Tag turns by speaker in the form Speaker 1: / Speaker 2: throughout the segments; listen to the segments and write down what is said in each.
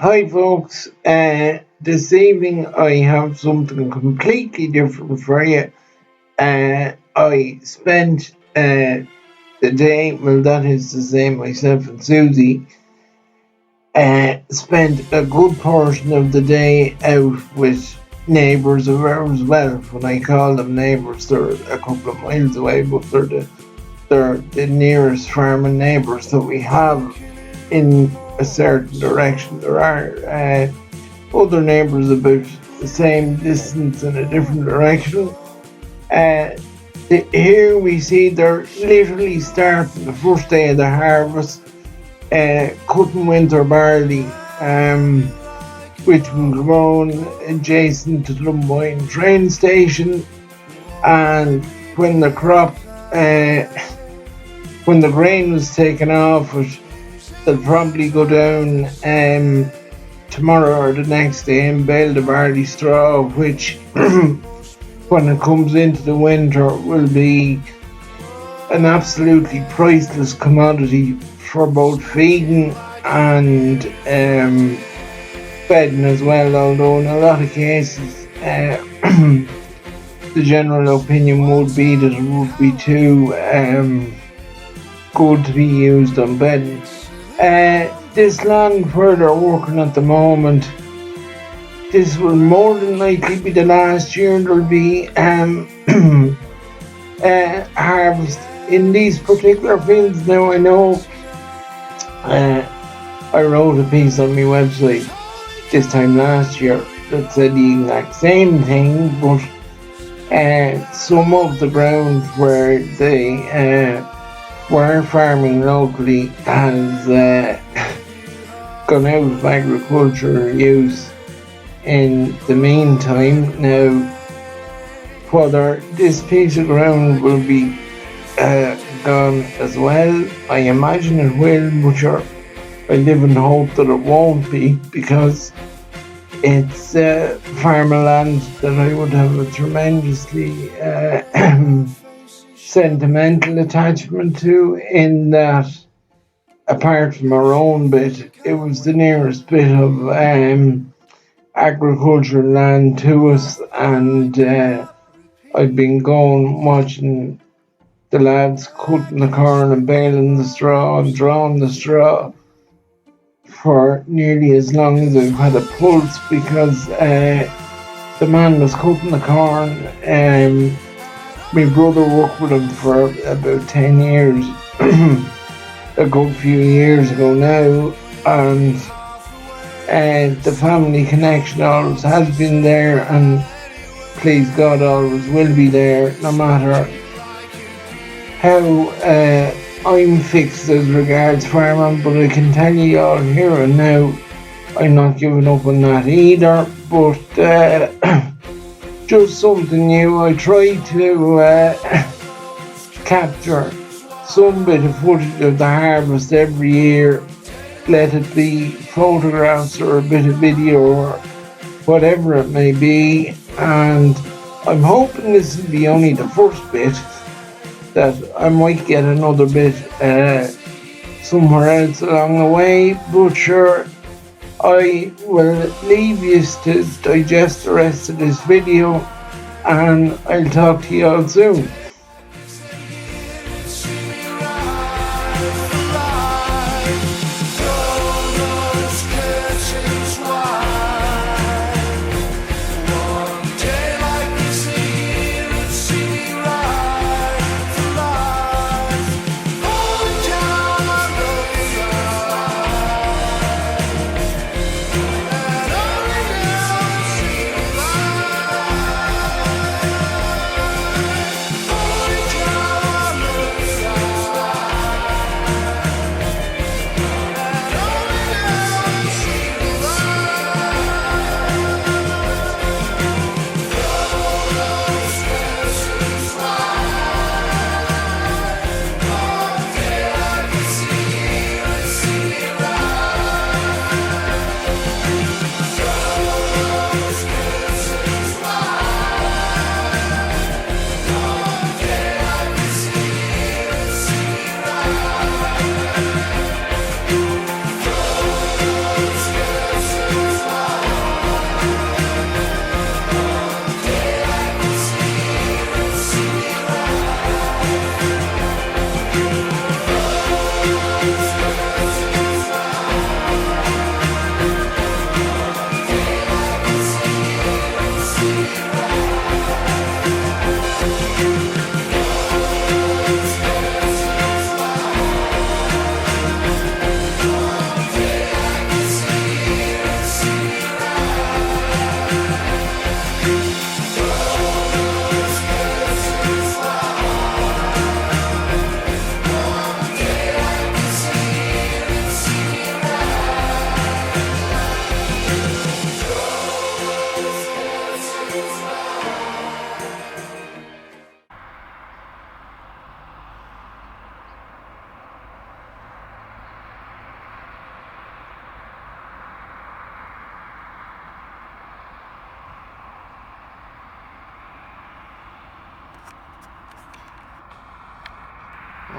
Speaker 1: Hi, folks. This evening I have something completely different for you. I spent the day, well, that is to say, myself and Susie spent a good portion of the day out with neighbours of ours. Well, when I call them neighbours, they're a couple of miles away, but they're the nearest farming neighbours that we have in a certain direction. There are other neighbours about the same distance in a different direction. Uh, Here we see they're literally starting the first day of the harvest, cutting winter barley, which was grown adjacent to Dunboyne train station. And when the crop, when the grain was taken off, they'll probably go down tomorrow or the next day and bale the barley straw, which when it comes into the winter will be an absolutely priceless commodity for both feeding and bedding as well, although in a lot of cases the general opinion would be that it would be too good to be used on bedding. This land where they're working at the moment, this will more than likely be the last year there'll be harvest in these particular fields. Now I know I wrote a piece on my website this time last year that said the exact same thing, but some of the ground where they were farming locally has gone out of agricultural use in the meantime. Now, whether this piece of ground will be gone as well, I imagine it will, but sure, I live in hope that it won't be, because it's farmer land that I would have a tremendously sentimental attachment to, in that apart from our own bit, it was the nearest bit of agricultural land to us, and I've been going watching the lads cutting the corn and baling the straw and drawing the straw for nearly as long as I've had a pulse, because the man was cutting the corn. My brother worked with him for about 10 years, a good few years ago now, and the family connection always has been there, and please God always will be there, no matter how I'm fixed as regards farming. But I can tell you all here and now, I'm not giving up on that either. But just something new. I try to capture some bit of footage of the harvest every year, let it be photographs or a bit of video or whatever it may be. And I'm hoping this is the only the first bit, that I might get another bit somewhere else along the way. But sure, I will leave you to digest the rest of this video, and I'll talk to you all soon.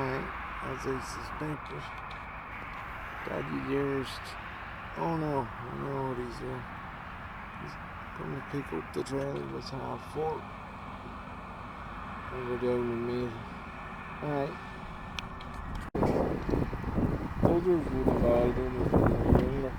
Speaker 1: Alright, as I suspected. Daddy dearest. Oh no, I know what he's doing. He's going to pick up the trail that's half full. And go down and meet him. Alright. Others would have all done it when they were younger.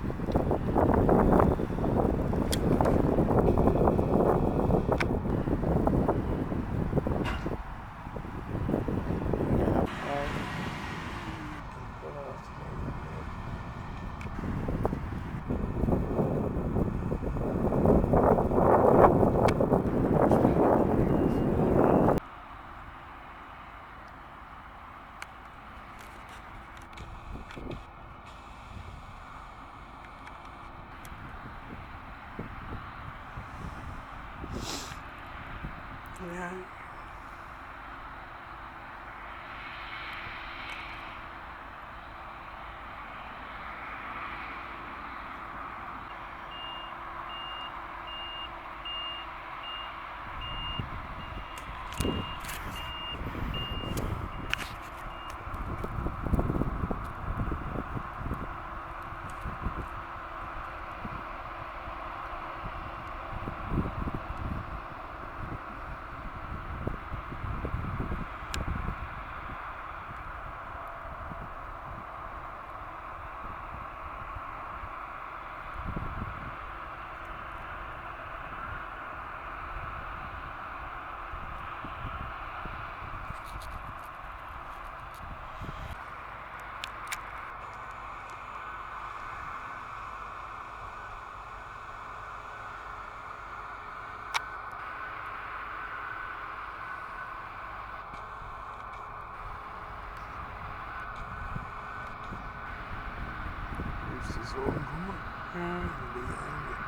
Speaker 1: Yeah. There's the sun coming. Behind it.